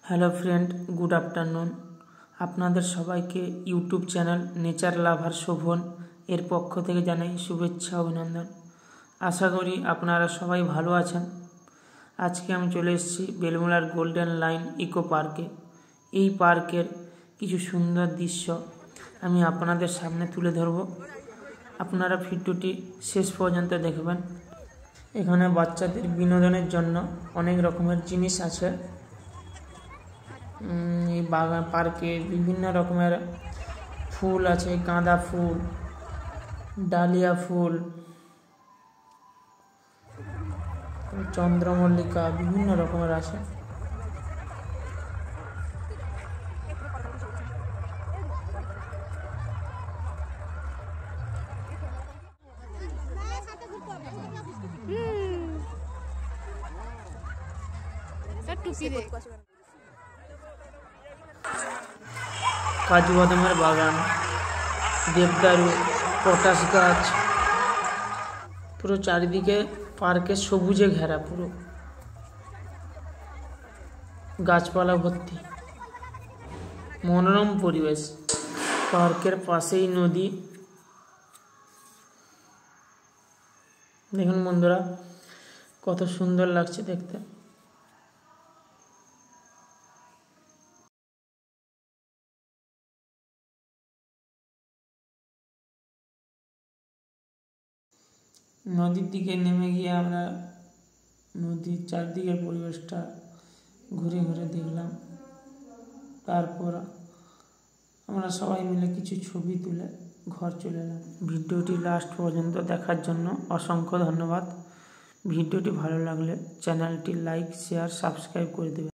Hello friend, good afternoon. আপনাদের সবাইকে YouTube channel nature লাভার শোভন এর পক্ষ থেকে জানাই শুভেচ্ছা অভিনন্দন। আশা করি আপনারা সবাই ভালো আছেন। আজকে আমি চলে এসেছি বেলমুড়ার গোল্ডেন লাইন ইকো পার্কে। এই পার্কের কিছু সুন্দর দৃশ্য আমি আপনাদের সামনে তুলে ধরব। আপনারা ভিডিওটি শেষ পর্যন্ত দেখবেন। এখানে বাচ্চাদের বিনোদনের জন্য অনেক রকমের জিনিস আছে। এই বাগান পার্কে বিভিন্ন রকমের ফুল আছে, গাঁদা ফুল, ডালিয়া ফুল, চন্দ্রমল্লিকা, বিভিন্ন রকমের আছে। কাজু বাদামের বাগান, দেবদারু, পটাশ গাছ, পুরো চারিদিকে পার্কে সবুজে ঘেরা, পুরো গাছপালা ভর্তি, মনোরম পরিবেশ। পার্কের পাশেই নদী। দেখুন বন্ধুরা, কত সুন্দর লাগছে দেখতে। নদীর দিকে নেমে গিয়ে আমরা নদীর চারদিকের পরিবেশটা ঘুরে ঘুরে দেখলাম। তারপর আমরা সবাই মিলে কিছু ছবি তুলে ঘর চলে এলাম। ভিডিওটি লাস্ট পর্যন্ত দেখার জন্য অসংখ্য ধন্যবাদ। ভিডিওটি ভালো লাগলে চ্যানেলটি লাইক, শেয়ার, সাবস্ক্রাইব করে দেবেন।